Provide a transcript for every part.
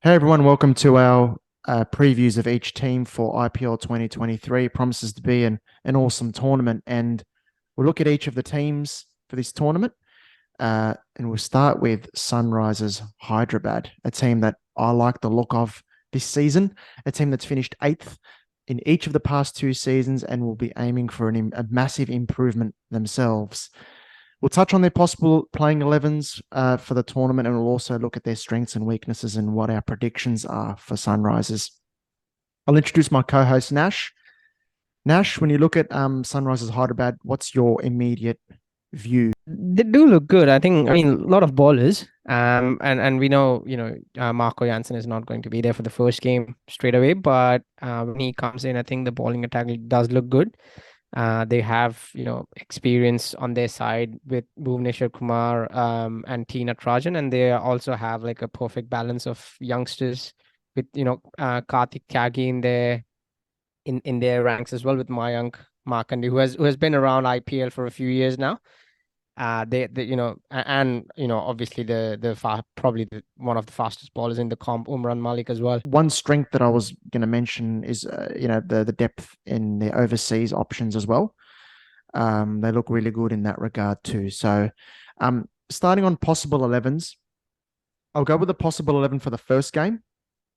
Hey everyone, welcome to our previews of each team for IPL 2023. It promises to be an awesome tournament, and we'll look at each of the teams for this tournament. And we'll start with Sunrisers Hyderabad, a team that I like the look of this season, a team that's finished eighth in each of the past two seasons and will be aiming for a massive improvement themselves. We'll touch on their possible playing 11s for the tournament, and we'll also look at their strengths and weaknesses and what our predictions are for Sunrisers. I'll introduce my co-host Nash. Nash, when you look at Sunrisers Hyderabad, what's your immediate view? They do look good. I mean, a lot of ballers. And we know, Marco Jansen is not going to be there for the first game straight away, but when he comes in, I think the bowling attack does look good. They have, experience on their side with Bhuvneshwar Kumar, and Tina Trajan, and they also have like a perfect balance of youngsters with, Karthik Tyagi in their ranks as well with Mayank Markandi, who has been around IPL for a few years now. Obviously probably one of the fastest bowlers in the comp, Umran Malik as well. One strength that I was going to mention is, the depth in their overseas options as well. They look really good in that regard too. So, starting on possible 11s, I'll go with the possible 11 for the first game,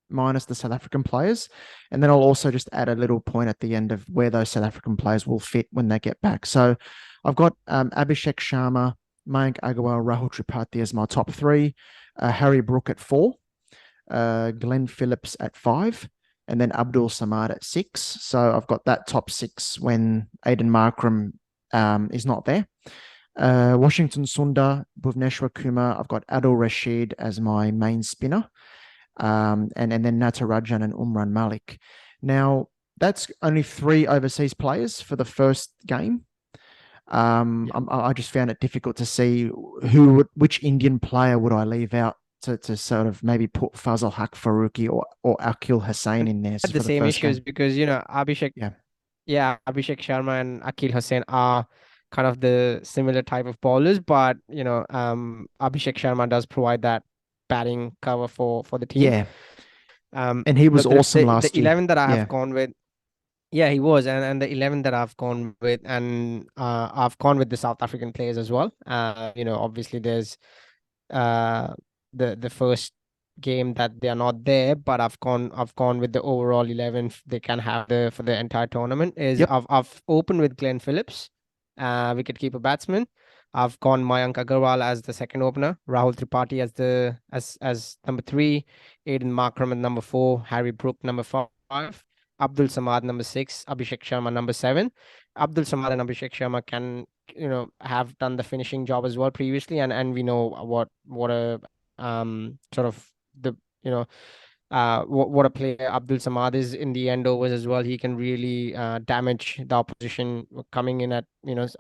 minus the South African players. And then I'll also just add a little point at the end of where those South African players will fit when they get back. So I've got Abhishek Sharma, Mayank Agarwal, Rahul Tripathi as my top three, Harry Brook at four, Glenn Phillips at five, and then Abdul Samad at six. So I've got that top six when Aiden Markram is not there. Washington Sundar, Bhuvneshwar Kumar. I've got Adil Rashid as my main spinner, and then Natarajan and Umran Malik. Now, that's only three overseas players for the first game. I just found it difficult to see which Indian player would I leave out to sort of maybe put Fazal Haq Faruqi or Akil Hussain And in there had the for the same first issues game. because Abhishek, Yeah, Abhishek Sharma and Akil Hussain are kind of the similar type of bowlers, but Abhishek Sharma does provide that batting cover for the team. yeah, and he was But the, awesome the the last year. 11 that I have Yeah, gone with, yeah, he was, and the 11 that I've gone with, and I've gone with the South African players as well. Obviously there's uh the first game that they are not there, but I've gone with the overall 11 they can have for the entire tournament. Is yep. I've opened with Glenn Phillips, wicketkeeper batsman. I've gone Mayank Agarwal as the second opener, Rahul Tripathi as the as number three, Aiden Markram at number four, Harry Brook number five, Abdul Samad number six, Abhishek Sharma number seven. Abdul Samad and Abhishek Sharma can have done the finishing job as well previously, and we know what a sort of the you know what a player Abdul Samad is in the end overs as well. He can really damage the opposition coming in at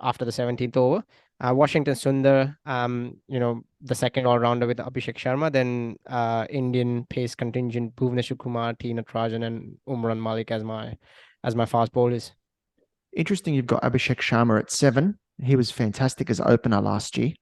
after the 17th over. Washington Sundar, the second all rounder with Abhishek Sharma, then Indian pace contingent Bhuvneshwar Kumar, Tina Trajan, and Umran Malik as my fast bowlers. Interesting. You've got Abhishek Sharma at seven. He was fantastic as opener last year.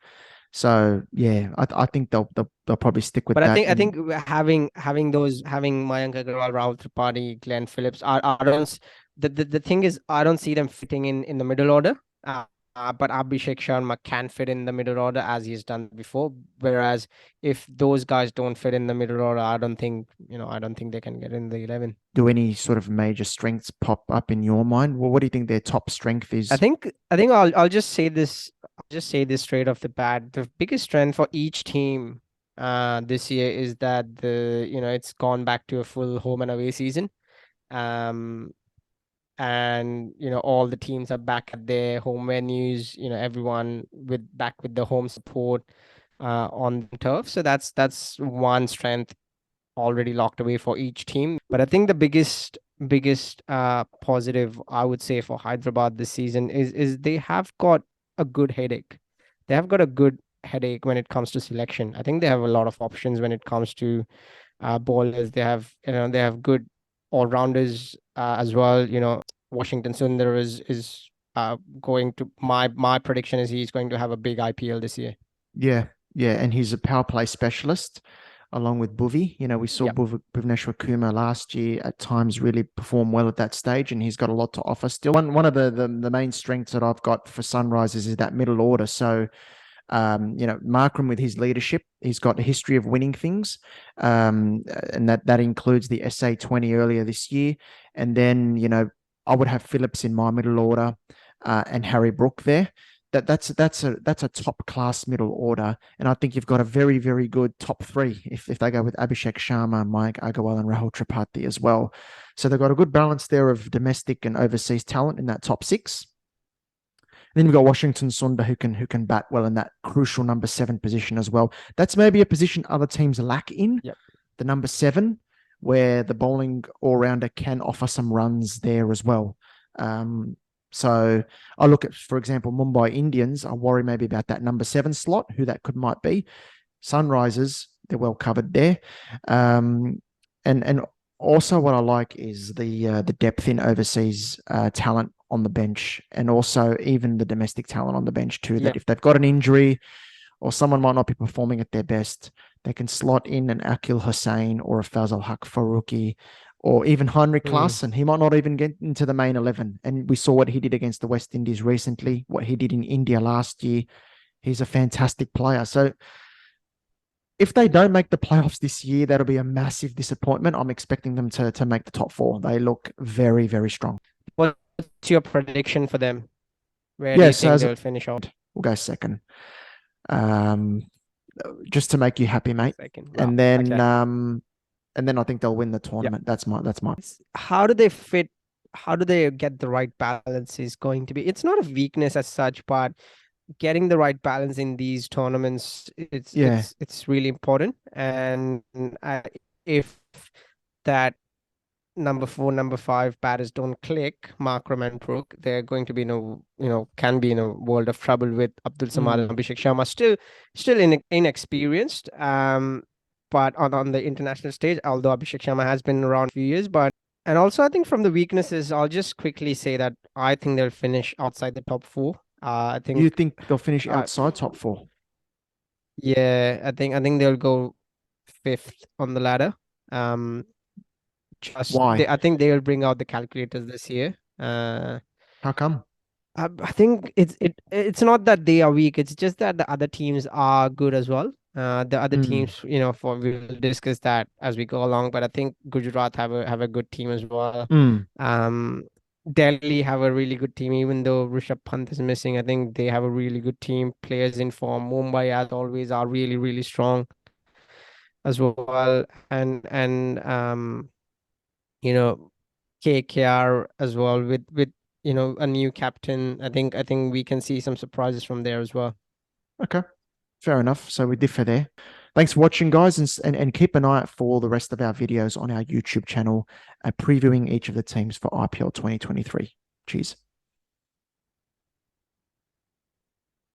So yeah, I think they'll probably stick with But I that. think I And think having Mayank Agarwal, Rahul Tripathi, Glenn Phillips, I don't the thing is I don't see them fitting in the middle order. But Abhishek Sharma can fit in the middle order as he's done before. Whereas if those guys don't fit in the middle order, I don't think they can get in the 11. do any sort of major strengths pop up in your mind? Well, what do you think their top strength I is? think I think I'll just say this. I'll just say this straight off the bat. The biggest strength for each team this year is that it's gone back to a full home and away season. Um and all the teams are back at their home venues, everyone back with the home support on turf. So that's one strength already locked away for each team. But I think the biggest positive I would say for Hyderabad this season is they have got a good headache. They have got a good headache when it comes to selection. I think they have a lot of options when it comes to bowlers. They have good all rounders as well. Washington Sundar is going to my prediction is he's going to have a big IPL this year. Yeah, yeah, and he's a power play specialist. along with Bhuvi. We saw Yep. Bhuvneshwar Kumar last year at times really perform well at that stage, and he's got a lot to offer still. One of the main strengths that I've got for Sunrisers is that middle order. So Markram with his leadership, he's got a history of winning things, and that includes the SA20 earlier this year. And then I would have Phillips in my middle order, and Harry Brook there. That's a top class middle order, and I think you've got a very very good top three if they go with Abhishek Sharma, Mike Agarwal, and Rahul Tripathi as well. So they've got a good balance there of domestic and overseas talent in that top six. Then you've got Washington Sundar who can bat well in that crucial number 7 position as well. That's maybe a position other teams lack in. Yep. The number 7, where the bowling all-rounder can offer some runs there as well. So I look at, for example, Mumbai Indians. I worry maybe about that number 7 slot, who that might be. Sunrisers, they're well covered there. And also what I like is the depth in overseas talent on the bench, and also even the domestic talent on the bench too, that if they've got an injury or someone might not be performing at their best, they can slot in an Akil Hussain or a Fazal Haq Faruqi or even Heinrich Klaassen. He might not even get into the main 11. And we saw what he did against the West Indies recently, what he did in India last year. He's a fantastic player. So if they don't make the playoffs this year, that'll be a massive disappointment. I'm expecting them to make the top 4. They look very, very strong. What's your prediction for them? Where do you think they'll finish out? We'll go second. Just to make you happy, mate. Second. Wow. And then I think they'll win the tournament. That's my. How do they fit? How do they get the right balance is going to be? It's not a weakness as such, but getting the right balance in these tournaments, it's really important. And if that number 4, number 5 batters don't click, Markram and Brook, they're going to be can be in a world of trouble with Abdul Samad and Abhishek Sharma, still inexperienced. But on the international stage, although Abhishek Sharma has been around a few years, and also I think from the weaknesses, I'll just quickly say that I think they'll finish outside the top 4. I think you think they'll finish outside top 4. Yeah, I think they'll go 5th on the ladder. Why? I think they will bring out the calculators this year. How come? I think it's not that they are weak. It's just that the other teams are good as well. The other teams, we'll discuss that as we go along. But I think Gujarat have a good team as well. Delhi have a really good team, even though Rishabh Pant is missing. I think they have a really good team. Players in form. Mumbai, as always, are really really strong as well. And KKR as well with a new captain. I think we can see some surprises from there as well. Okay, fair enough. So we differ there. Thanks for watching, guys, and keep an eye out for the rest of our videos on our YouTube channel, previewing each of the teams for IPL 2023. Cheers.